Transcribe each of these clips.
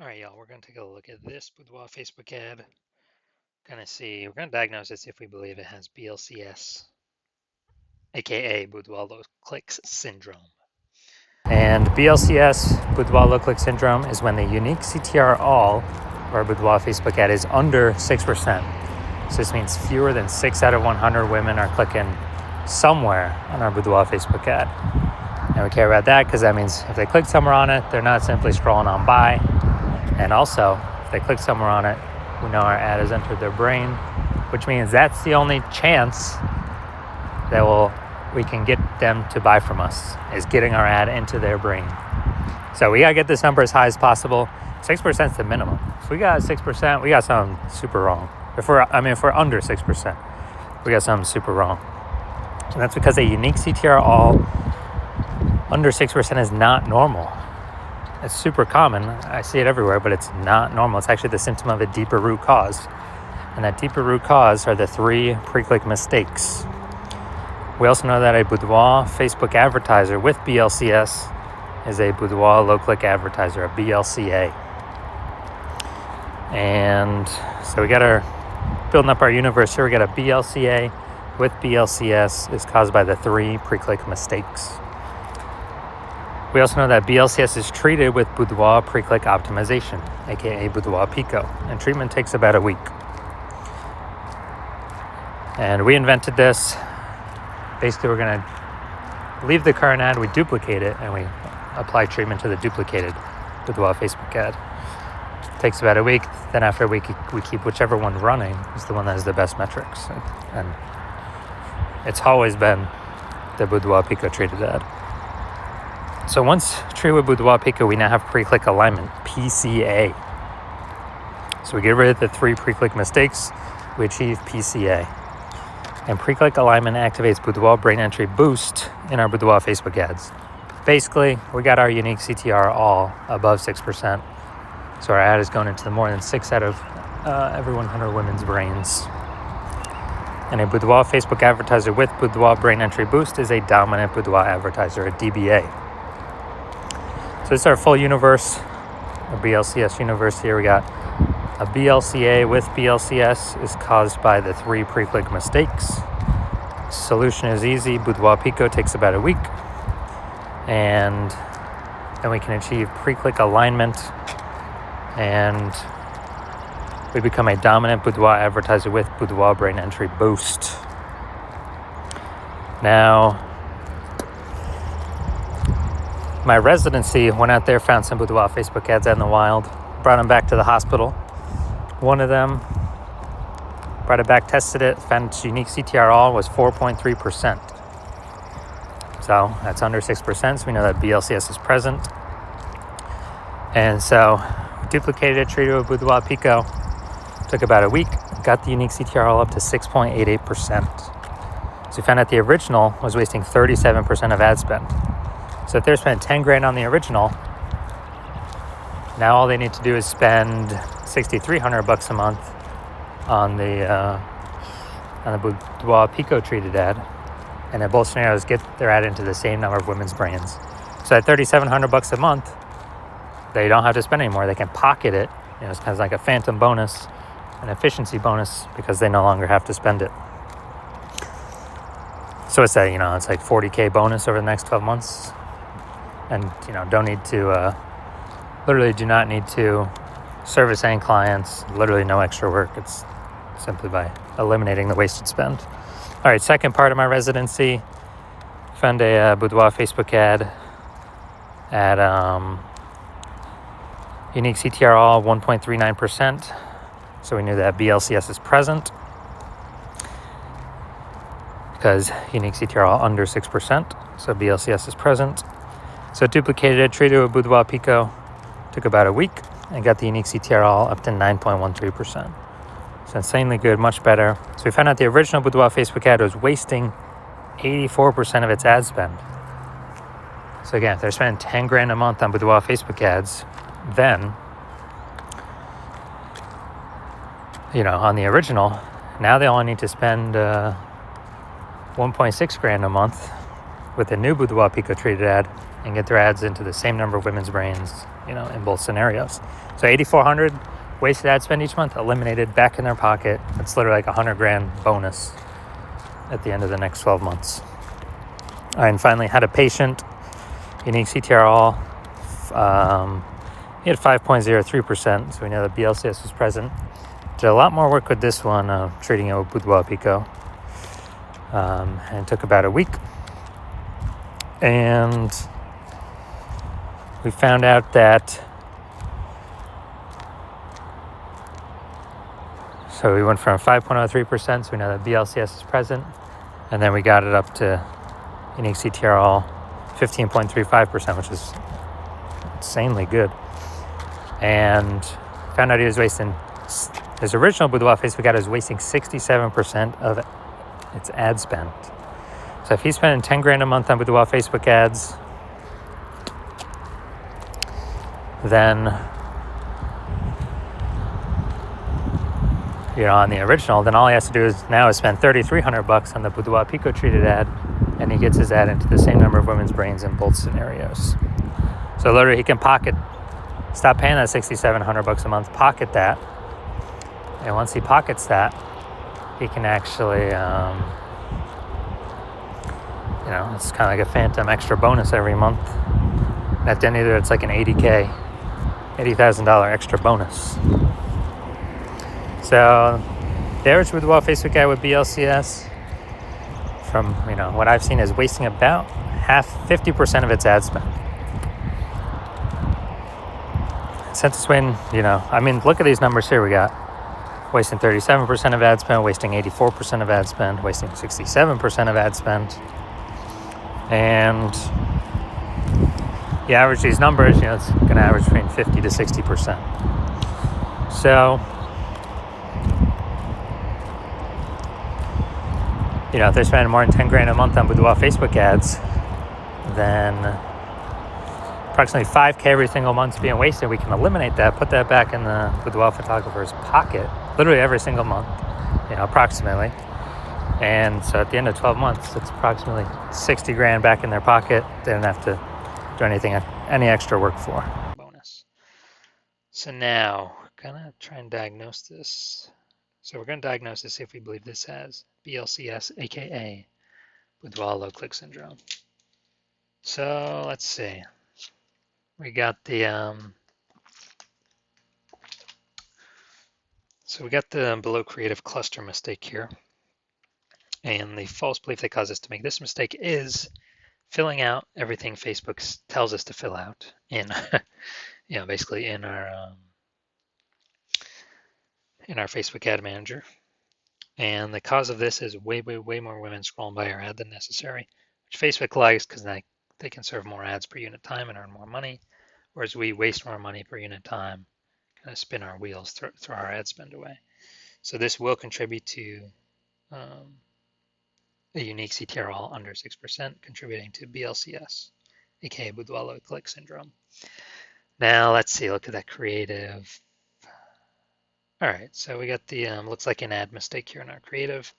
All right, y'all, we're going to take a look at this Boudoir Facebook ad. We're going to diagnose it, see if we believe it has BLCS, aka Boudoir low clicks syndrome. And BLCS, Boudoir low click syndrome, is when the unique CTR all, or Boudoir Facebook ad, is under 6%. So this means fewer than 6 out of 100 women are clicking somewhere on our Boudoir Facebook ad. And we care about that because that means if they click somewhere on it, they're not simply scrolling on by. And also, if they click somewhere on it, we know our ad has entered their brain, which means that's the only chance that we can get them to buy from us, is getting our ad into their brain. So we gotta get this number as high as possible. 6% is the minimum. If we got 6%, we got something super wrong. If we're under 6%, we got something super wrong. And that's because a unique CTR all under 6% is not normal. It's super common. I see it everywhere, but it's not normal. It's actually the symptom of a deeper root cause. And that deeper root cause are the 3 pre-click mistakes. We also know that a Boudoir Facebook advertiser with BLCS is a Boudoir low-click advertiser, a BLCA. And so we got building up our universe here. We got a BLCA with BLCS is caused by the 3 pre-click mistakes. We also know that BLCS is treated with Boudoir pre-click optimization, aka Boudoir Pico, and treatment takes about a week. And we invented this. Basically, we're going to leave the current ad, we duplicate it, and we apply treatment to the duplicated Boudoir Facebook ad. It takes about a week. Then after a week, we keep whichever one running is the one that has the best metrics. And it's always been the Boudoir Pico treated ad. So once treated with Boudoir Pico, we now have pre-click alignment, PCA. So we get rid of the 3 pre-click mistakes, we achieve PCA. And pre-click alignment activates Boudoir brain entry boost in our Boudoir Facebook ads. Basically, we got our unique CTR all above 6%. So our ad is going into more than 6 out of every 100 women's brains. And a Boudoir Facebook advertiser with Boudoir brain entry boost is a dominant Boudoir advertiser, a DBA. So this is our full universe, a BLCS universe here. We got a BLCA with BLCS is caused by the 3 pre-click mistakes. Solution is easy. Boudoir Pico takes about a week. And then we can achieve pre-click alignment. And we become a dominant Boudoir advertiser with Boudoir brain entry boost. Now, my residency went out there, found some Boudoir Facebook ads out in the wild, brought them back to the hospital. One of them, brought it back, tested it, found its unique CTR all was 4.3%. So that's under 6%, so we know that BLCS is present. And so we duplicated it, treated it with Boudoir Pico. Took about a week, got the unique CTR all up to 6.88%. So we found out the original was wasting 37% of ad spend. So if they're spending 10 grand on the original, now all they need to do is spend $6,300 a month on the Boudoir Pico treated ad, and in both scenarios get their ad into the same number of women's brains. So at $3,700 a month, they don't have to spend anymore. They can pocket it. It's kind of like a phantom bonus, an efficiency bonus, because they no longer have to spend it. So it's it's like $40K bonus over the next 12 months. And, don't need to, literally do not need to service any clients, literally no extra work. It's simply by eliminating the wasted spend. All right, second part of my residency, found a Boudoir Facebook ad at unique CTR all 1.39%. So we knew that BLCS is present because unique CTR all under 6%. So BLCS is present. So duplicated it, treated it with Boudoir Pico, took about a week, and got the unique CTR all up to 9.13%. So insanely good, much better. So we found out the original Boudoir Facebook ad was wasting 84% of its ad spend. So again, if they're spending 10 grand a month on Boudoir Facebook ads, then, on the original, now they only need to spend 1.6 grand a month with the new Boudoir Pico treated ad, and get their ads into the same number of women's brains, in both scenarios. So 8,400 wasted ad spend each month, eliminated, back in their pocket. It's literally like $100,000 bonus at the end of the next 12 months. And finally, had a patient, unique CTRL. He had 5.03%, so we know that BLCS was present. Did a lot more work with this one, treating it with Boudoir Pico. And it took about a week. And we found out that, so we went from 5.03%, so we know that BLCS is present. And then we got it up to unique CTRL 15.35%, which is insanely good. And found out he was wasting, his original Boudoir Facebook ad was wasting 67% of its ad spend. So if he's spending $10,000 a month on Boudoir Facebook ads, then, on the original, then all he has to do now is spend $3,300 on the Boudoir Pico treated ad, and he gets his ad into the same number of women's brains in both scenarios. So literally he can stop paying that $6,700 a month, pocket that, and once he pockets that, he can actually, it's kind of like a phantom extra bonus every month. And at the end of it, it's like an $80,000 extra bonus. So the average Boudoir Facebook ad with BLCS, from what I've seen, is wasting about 50% of its ad spend. Since it's when, look at these numbers here. We got wasting 37% of ad spend, wasting 84% of ad spend, wasting 67% of ad spend. And you average these numbers, it's going to average between 50 to 60%. So, if they're spending more than $10,000 a month on Boudoir Facebook ads, then approximately $5,000 every single month is being wasted. We can eliminate that, put that back in the Boudoir photographer's pocket, literally every single month, approximately. And so at the end of 12 months, it's approximately $60,000 back in their pocket. They don't have to do any extra work for. Bonus. So now, we're gonna try and diagnose this. So we're gonna diagnose this if we believe this has BLCS, aka Boudoir low click syndrome. So let's see. We got the below creative cluster mistake here. And the false belief that caused us to make this mistake is filling out everything Facebook tells us to fill out in, basically in our Facebook ad manager. And the cause of this is way more women scrolling by our ad than necessary, which Facebook likes because they can serve more ads per unit time and earn more money, whereas we waste more money per unit time, kind of spin our wheels, throw our ad spend away. So this will contribute to a unique CTRL under 6%, contributing to BLCS, aka Boudoir low click syndrome. Now let's see, look at that creative. All right, so we got the looks like an ad mistake here in our creative.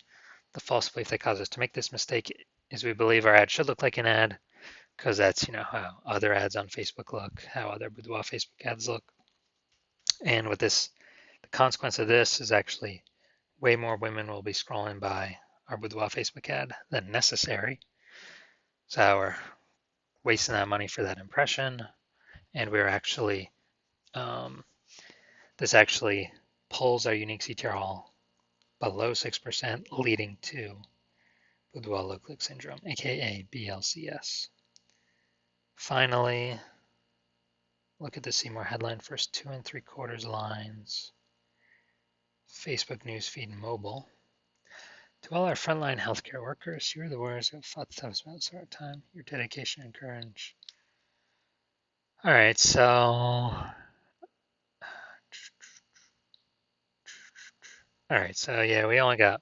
The false belief that caused us to make this mistake is we believe our ad should look like an ad, because that's how other ads on Facebook look, how other Boudoir Facebook ads look. And with this, the consequence of this is actually way more women will be scrolling by our Boudoir Facebook ad than necessary. So we're wasting that money for that impression, and we're actually, this actually pulls our unique CTRL below 6%, leading to Boudoir low click syndrome, aka BLCS. Finally, look at the see more headline, first 2 3/4 lines. Facebook newsfeed mobile. To all our frontline healthcare workers, you're the warriors who have fought the toughest battles of our time. Your dedication and courage. All right, so yeah, we only got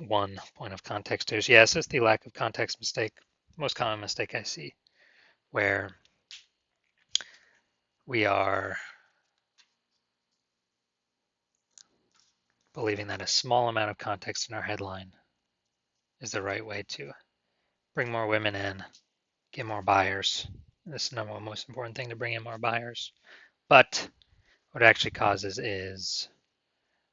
one point of context here. So yeah, it's just the lack of context mistake, most common mistake I see, where we are believing that a small amount of context in our headline is the right way to bring more women in, get more buyers. This is the number one most important thing, to bring in more buyers. But what it actually causes is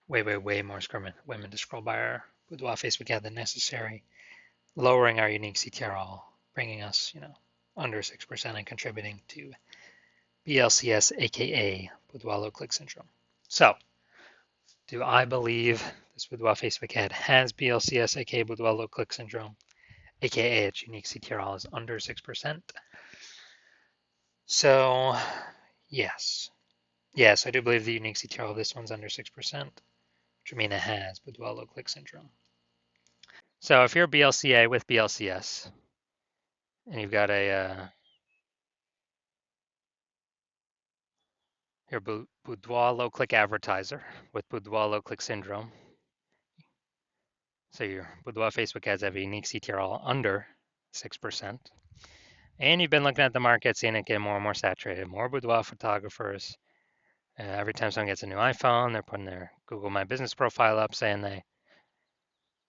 way more women to scroll by our Boudoir Facebook ad than necessary, lowering our unique CTRL, bringing us, under 6% and contributing to BLCS, aka Boudoir low click syndrome. So, do I believe this Boudoir Facebook ad has BLCS, aka Boudoir low click syndrome, aka its unique CTRL is under 6%? So, yes. Yes, I do believe the unique CTRL of this one's under 6%, which would mean it has Boudoir low click syndrome. So if you're a BLCA with BLCS and you've got your Boudoir low click advertiser with Boudoir low click syndrome, so your Boudoir Facebook ads have a unique CTRL under 6%, and you've been looking at the market, seeing it get more and more saturated, more Boudoir photographers. Every time someone gets a new iPhone, they're putting their Google My Business profile up saying they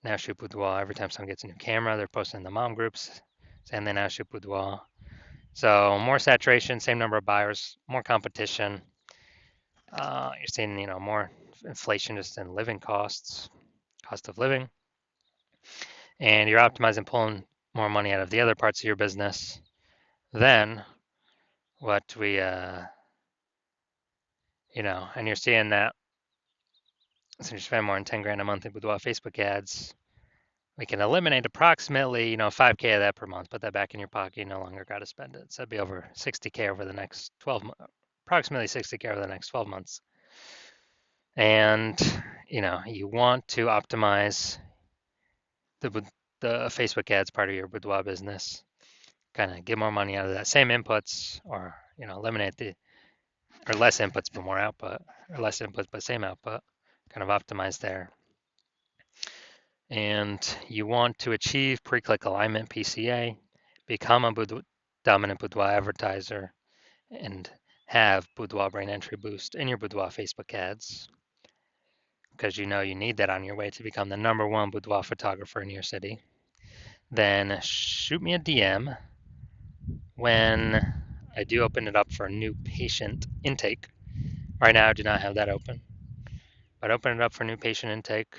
now shoot Boudoir. Every time someone gets a new camera, they're posting in the mom groups saying they now shoot Boudoir. So more saturation, same number of buyers, more competition. You're seeing, more inflation just in living costs, cost of living, and you're optimizing, pulling more money out of the other parts of your business than what we, and you're seeing that since you spend more than 10 grand a month with Facebook ads, we can eliminate approximately, 5K of that per month, put that back in your pocket, you no longer got to spend it. So it'd be over 60K over the next 12 months, approximately 60K over the next 12 months. And, you want to optimize the Facebook ads part of your Boudoir business, kind of get more money out of that same inputs, or, eliminate or less inputs but more output, or less inputs but same output, kind of optimize there. And you want to achieve pre-click alignment, PCA, become a dominant Boudoir advertiser, and have Boudoir brain entry boost in your Boudoir Facebook ads, because you need that on your way to become the number one Boudoir photographer in your city. Then shoot me a DM when I do open it up for a new patient intake. Right now, I do not have that open, but open it up for new patient intake,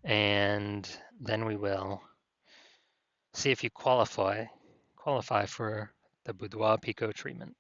and then we will see if you qualify for the Boudoir Pico treatment.